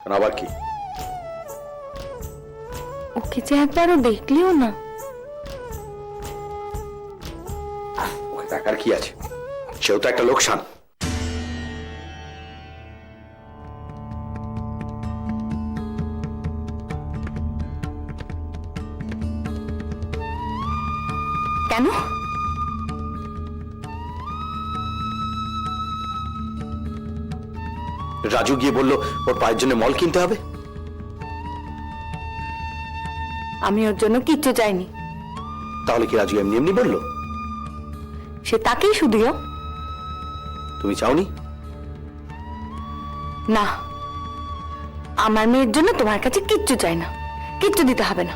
আবার কি? ওকে যে একবারও দেখলিও না। ওকে দেখার কি আছে? সেও তো একটা লোকসান। কেন? রাজু গিয়ে বলল ওর পায়ের জন্য মল কিনতে হবে। আমি ওর জন্য কিচ্ছু চাইনি। তাহলে কি রাজু এমনি এমনি বললো? সে তাকেই শুধিও। তুমি চাওনি? না, আমার মেয়ের জন্য তোমার কাছে কিচ্ছু চাই না, কিচ্ছু দিতে হবে না।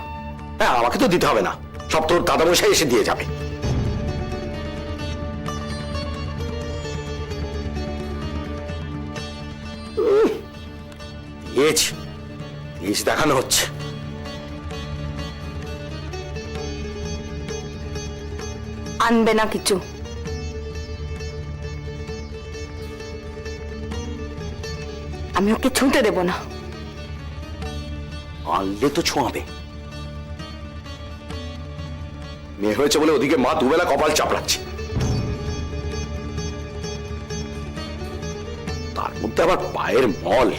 হ্যাঁ, আমাকে তো দিতে হবে না, সব তোর দাদামশাই এসে দিয়ে যাবে। দেখানো হচ্ছে। আনবে না কিছু। আমি ওকে ছুঁতে দেব না। আনলে তো ছোঁয়াবে। মেয়ে হয়েছে বলে ওদিকে মা দুবেলা কপাল চাপড়াচ্ছে, তার মধ্যে আবার পায়ের মল।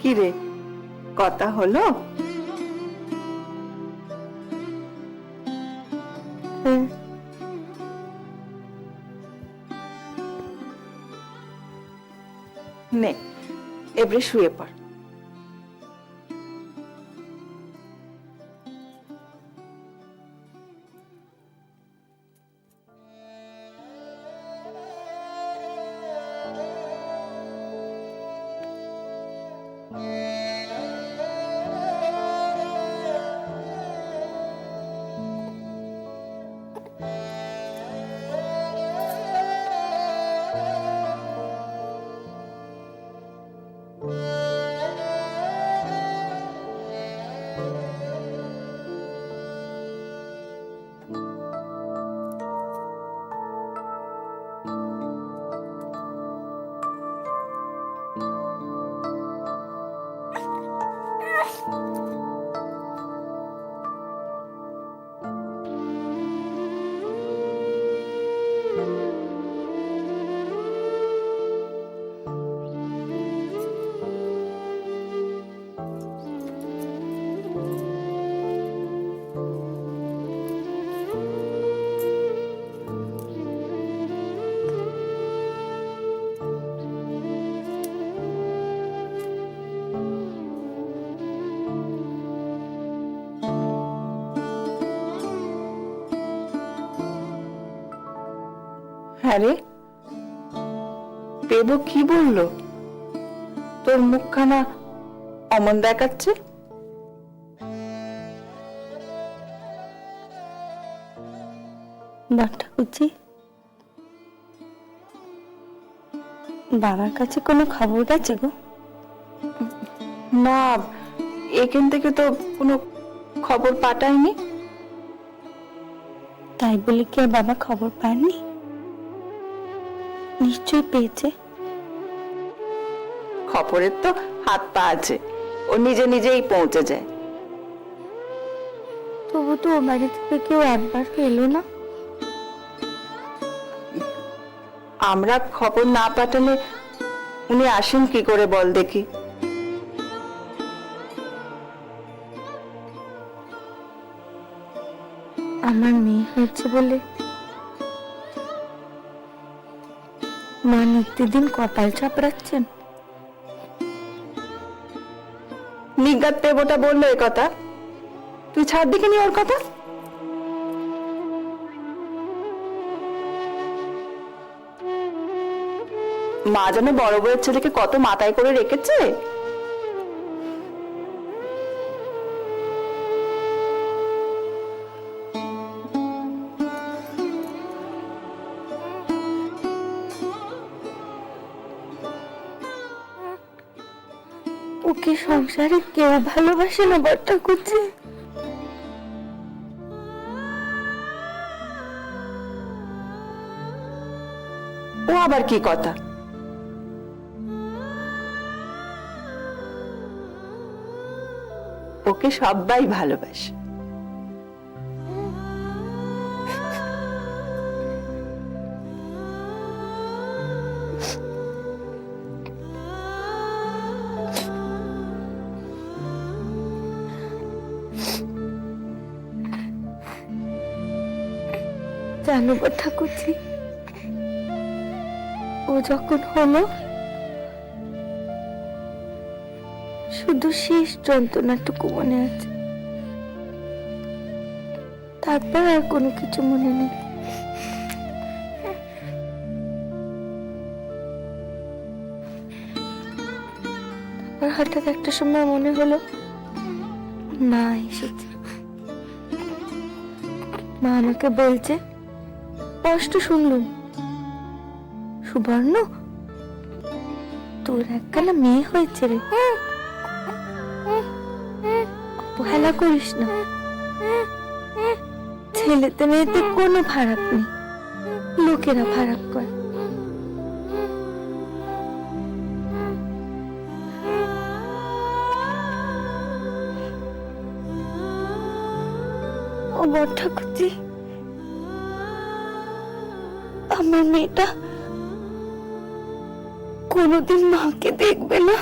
কি রে, কথা হলো? নে, এবারে শুয়ে পড়। হ্যাঁ রে, দেব কি বললো? তোর মুখখানা অমন দেখাচ্ছে। ঠাকুরজি, বাবার কাছে কোনো খবর গেছে গো? না, এখান থেকে তো কোনো খবর পাঠায়নি। তাই বলে কি আর বাবা খবর পাননি? নিশ্চয়ই পেয়েছে। খবরের তো হাত পা আছে, ও নিজে নিজেই পৌঁছে যায়। তবু তো ও বাড়ি থেকে কেউ একবার এলো না। আমরা খবর না পাঠালে উনি আসেন কি করে বল দেখি? আমার মেয়ে হয়েছে বলে মা নিত্যদিন কপাল চাপড়াচ্ছেন। নিজ্ঞাত দেবতা বললো এ কথা, তুই ছাড় দেখিনি ওর কথা। মা যেন বড় বউয়ের ছেলেকে কত মাথায় করে রেখেছে। ওকে সংসারে কেউ ভালোবাসে না বড়টা করছে। ও আবার কি কথা? ওকে সবাই ভালোবাসে। জানো কথা করছি, ও যখন হলো শুধু শেষ যন্ত্রণাটুকু মনে আছে, তারপর আর কোনো কিছু মনে নেই। তারপর হঠাৎ একটা সময় মনে হলো মা এসেছে। মা আমাকে বলছে, স্পষ্ট শুনলুম, সুবর্ণ তোর একখানা মেয়ে হয়েছে রে, অবহেলা করিস না। ছেলেতে মেয়েতে কোনো খারাপ নেই, লোকেরা খারাপ করে। ও বড় ঠাকুরজি, আমার মেয়েটা কোনোদিন মাকে দেখবে না।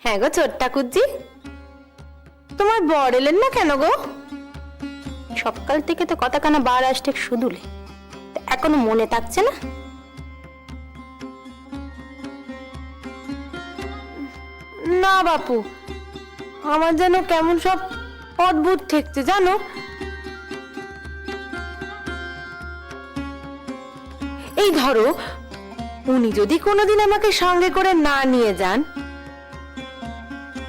হ্যাঁ গো ছোট ঠাকুরজি, তোমার বর এলেন না কেন গো? সকাল থেকে তো কতখানা বার আসতে শুধুলে, এখনো মনে থাকছে না? না বাপু, আমার যেন কেমন সব অদ্ভুত ঠেকছে জানো। এই ধরো উনি যদি কোনোদিন আমাকে সঙ্গে করে না নিয়ে যান,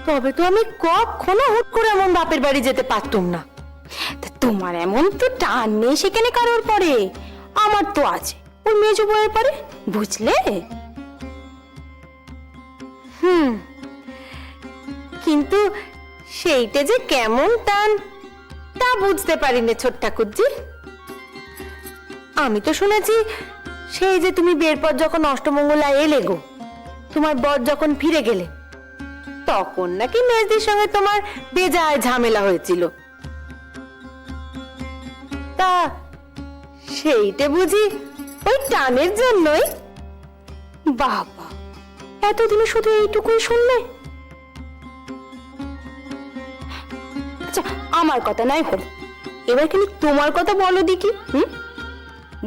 তবে তো আমি কখনো হুট করে এমন বাপের বাড়ি যেতে পারতুম না। তা তোমার এমন তো টান নেই সেখানে কারোর পরে, আমার তো আছে ওর মেজো বউয়ের পরে, বুঝলে? কিন্তু সেইটা যে কেমন টান তা বুঝতে পারিনি ছোট ঠাকুরজি। আমি তো শুনেছি সেই যে তুমি বিয়ের পর যখন অষ্টমঙ্গলা এলে গো, তোমার বর যখন ফিরে গেলে, তখন নাকি মেজদির সঙ্গে তোমার বেজায় ঝামেলা হয়েছিল। তা সেইটা বুঝি ওই টানের জন্যই? বাবা, এতদিনে শুধু এইটুকুই শুনলে? আচ্ছা, আমার কথা নাই হলো, এবার খালি তোমার কথা বলো দেখি।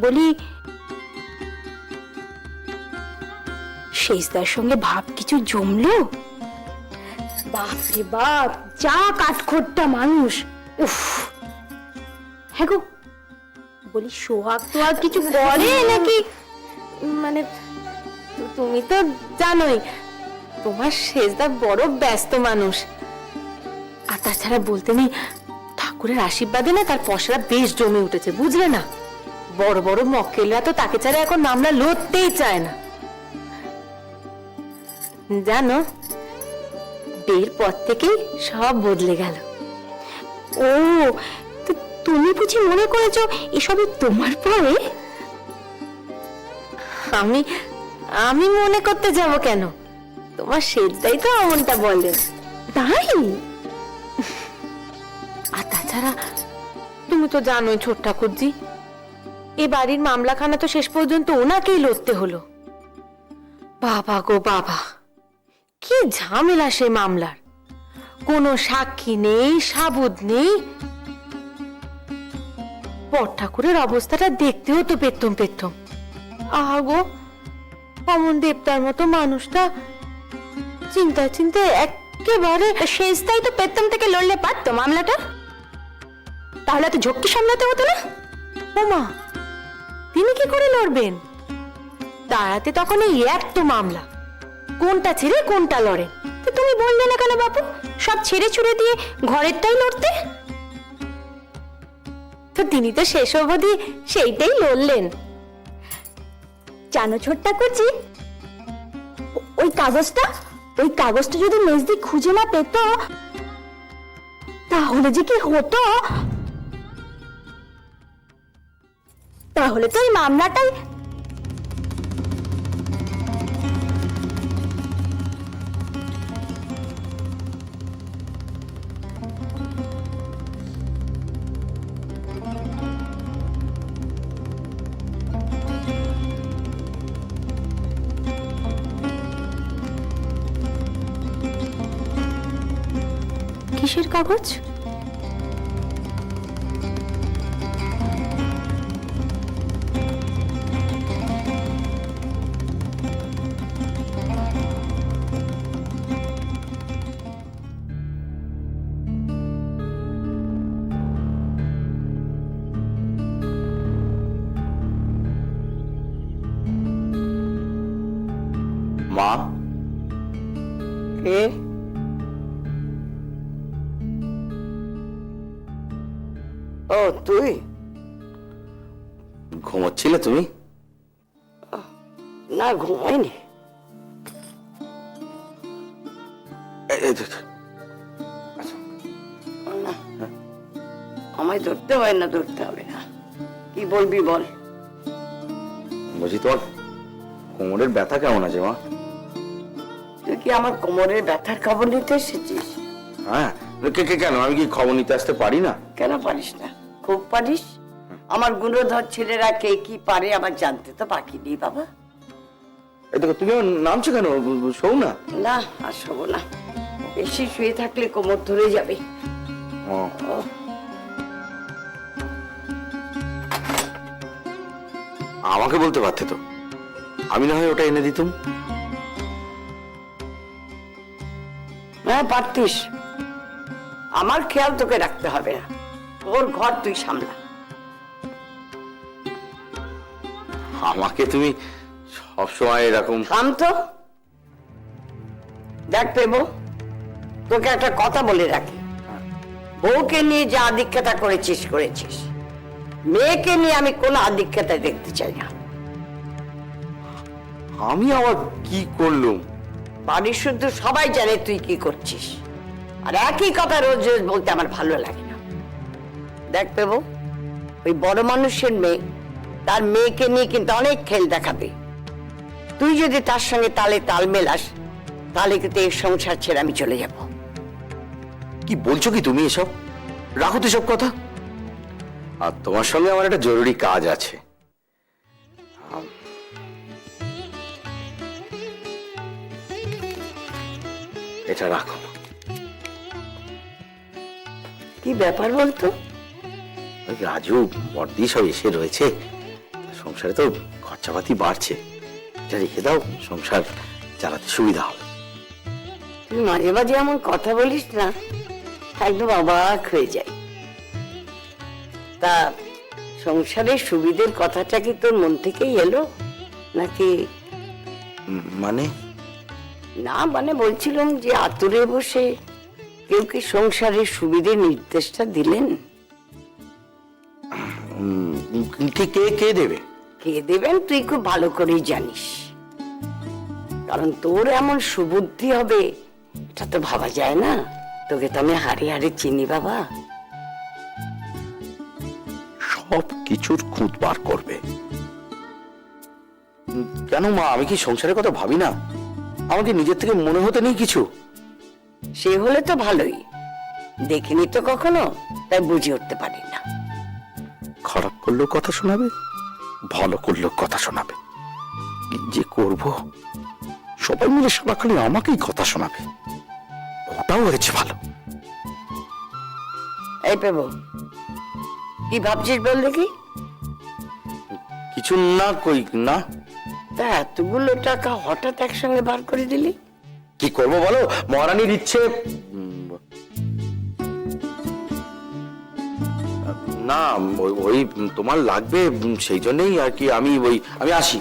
বলি, শেষদার সঙ্গে ভাব কিছু জমলো? বাপরে বাপ, যা কাঠখোট্টা মানুষ! উফ! হ্যাঁ গো, বলি সোহাগ তো আর কিছু করে নাকি? মানে তুমি তো জানোই তোমার শেষদা বড় ব্যস্ত মানুষ। আর তাছাড়া বলতে নেই, ঠাকুরের আশীর্বাদে না তার পসরা বেশ জমে উঠেছে, বুঝলে না? বড় বড় মক্কেলরা তো তাকে ছাড়া এখন মামলা লড়তেই চায় না। জানো, বিয়ের পর থেকেই সব বদলে গেল। ও, তো তুমি বুঝি মনে করেছো এসবই তোমার পরে? আমি আমি মনে করতে যাব কেন? তোমার শেষদাই তো এমনটা বলে। তাই? আর তাছাড়া তুমি তো জানোই ছোট ঠাকুরজি, এ বাড়ির মামলাখানা তো শেষ পর্যন্ত ওনাকেই লড়তে হলো। বাবা গো বাবা, কি ঝামেলা সে মামলার! কোনো সাক্ষী নেই, সাবুদ নেই। বড় ঠাকুরের অবস্থাটা দেখতেও তো পেতম পেতম। আগো, অমন দেবতার মতো মানুষটা চিন্তায় চিন্তায় একেবারে শেষটাই তো পেতম থেকে লড়লে পারতো মামলাটা, তাহলে তো ঝক্কি সামলাতে হতো না। ও মা, তিনি কি করে লড়বেন? তারাতে তখন এই এক তো মামলা, কোনটা ছেড়ে কোনটা লড়ে। তো তুমি বললে না কেন বাপু, সব ছেড়ে ছুড়ে দিয়ে ঘরেরটাই লড়তে? তো তিনি তো শেষ অবধি সেইটাই লড়লেন। জানো ছোট ঠাকুরজি, ওই কাগজটা যদি মেজদি খুঁজে না পেত, তাহলে যে কি হতো! তাহলে তো এই মামলাটাই কিসের কাগজ? মা, কে? ও, তুই? ঘুমোচ্ছিলে তুমি? না, ঘুমাইনি। না, আমায় ধরতে হয় না, ধরতে হবে না। কি বলবি বল? বলছি, তোমার কোমরের ব্যথা কেমন আছে মা? তুই কি আমার কোমরের ব্যথার খবর নিতে এসেছিস? হ্যাঁ, কেন আমি কি খবর নিতে আসতে পারি না? কেন পারিস না? খুব পারিস। আমার গুণধর ছেলেরা কে কি পারে আমার জানতে তো বাকি নেই বাবা। এই দেখো, তুমি আমার নামছো কেন? শোও না। না, আর শোবো না, বেশি শুয়ে থাকলে কোমর ধরে যাবে। আমাকে বলতে পারতে তো, আমি না হয় ওটা এনে দিতুম। হ্যাঁ, পারতিস। আমার খেয়াল তোকে রাখতে হবে না, তোর ঘর তুই সামলা। আমাকে তুমি সবসময় এরকম। থাম তো। দেখ পেবো, তোকে একটা কথা বলে রাখি, বউকে নিয়ে যা আধিক্যতা করেছিস, মেয়েকে নিয়ে আমি কোনো আধিক্যতা দেখতে চাই না। আমি আবার কি করলুম? বাড়ির শুদ্ধ সবাই জানে তুই কি করছিস, আর একই কথা রোজ রোজ বলতে আমার ভালো লাগে না। দেখ পেবো, ওই বড় মানুষের মেয়ে তার মেয়েকে নিয়ে কিন্তু অনেক খেল দেখাবে। তুই যদি তার সঙ্গে তালে তাল মেলাস, তাহলে কিন্তু এই সংসার ছেড়ে আমি চলে যাব। কি বলছো কি তুমি এসব? রাখো তো সব কথা। আর তোমার সঙ্গে আমার একটা জরুরি কাজ আছে। এটা রাখো। কি ব্যাপার বলতো? ওই রাজু বর্দি সব এসে রয়েছে, সংসারে তো খরচাপাতি বাড়ছে, এটা রেখে দাও, সংসার চালাতে সুবিধা হবে। তুই মাঝে মাঝে এমন কথা বলিস না, একদম অবাক হয়ে যাই। তা সংসারের সুবিধের কথাটা কি তোর মন থেকেই এলো নাকি? মানে? না মানে বলছিলাম যে আতুরে বসে কেউ কি সংসারের সুবিধের নির্দেশটা দিলেন? ঠিক কে দেবে? কে দেবেন তুই খুব ভালো করেই জানিস, কারণ তোর এমন সুবুদ্ধি হবে এটা তো ভাবা যায় না। তোকে তো আমি হাড়ে হাড়ে চিনি বাবা। সব কিছুর খুঁত বার করবে। কেন মা, আমি কি সংসারের কথা ভাবি না? আমাকে নিজের থেকে মনে হতে নেই কিছু? সে হলে তো ভালোই, দেখিনি তো কখনো, তাই বুঝে উঠতে পারি না। খারাপ করলেও কথা শোনাবে, ভালো করলেও কথা শোনাবে। কি যে করব, সবাই মিলে সারাখালি আমাকেই কথা শোনাবে। ওটাও হয়েছে ভালো। এই পেবো, কি ভাবছিস বল দেখি? কিছু না, কই না। তা এতগুলো টাকা হঠাৎ একসঙ্গে বার করে দিলি? কি করব বলো, মহারানীর ইচ্ছে। না, ওই তোমার লাগবে সেই জন্যই আর কি। আমি আসি।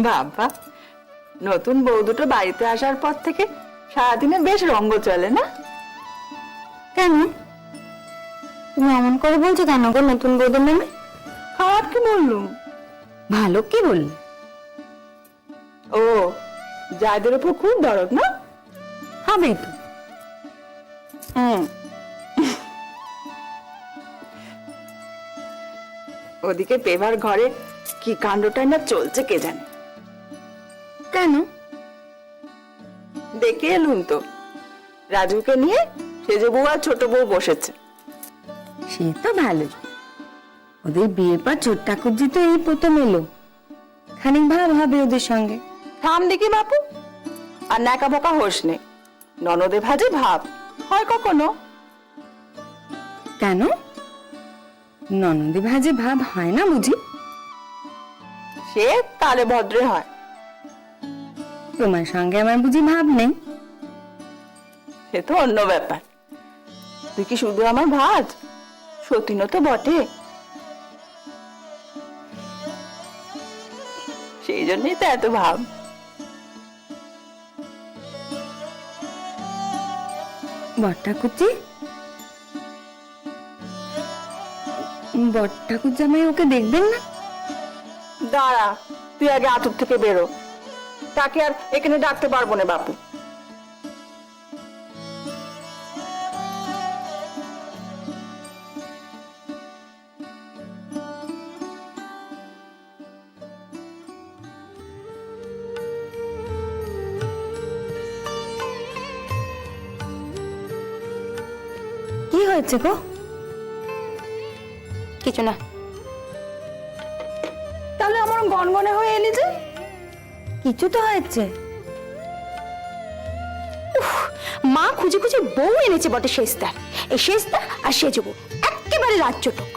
বাবা, নতুন বউ দুটো বাড়িতে আসার পর থেকে সারাদিনে বেশ রঙ্গ চলে না? কেন তুমি অমন করে বলছো কেন গো নতুন বৌদের নামে? খারাপ কি বললুম? ভালো কি বললি? ও, যাদের উপর খুব দরদ না? হবেই তো। ওদিকে পেভার ঘরে কি কাণ্ডটাই না চলছে কে জানে। কেন? দেখে এলুম তো, রাজুকে নিয়ে সেজে বউ আর ছোট বউ বসেছে। সে তো ভালো, ওদের বিয়ের পর ছোট ঠাকুরজি তো এই প্রথম এলো, খানিক ভাব হবে ওদের সঙ্গে। থাম দেখি বাপু, আর ন্যাকা বোকা হোস নে। ননদে ভাজে ভাব হয় কখনো? কেন ননদে ভাজে ভাব হয় না বুঝি? সে তালে ভদ্রে হয়। তোমার সঙ্গে আমার বুঝি ভাব নেই? সে তো অন্য ব্যাপার। তুই কি শুধু আমার ভাজ, সতীনও তো বটে। সেই জন্যই তো এত ভাব। বট ঠাকুর জামাই ওকে দেখবেন না? দাঁড়া, তুই আগে আতুর থেকে বেরো, তাকে আর এখানে ডাকতে পারবো না বাপু। কি হয়েছে গো? কিছু না। তাহলে আমার গনগনে হয়ে এলি যে? কিছু তো হয়েছে। মা খুঁজে খুঁজে বউ এনেছে বটে শেষদার, এই শেষদা আর সেজবু একেবারে রাজ্যটক।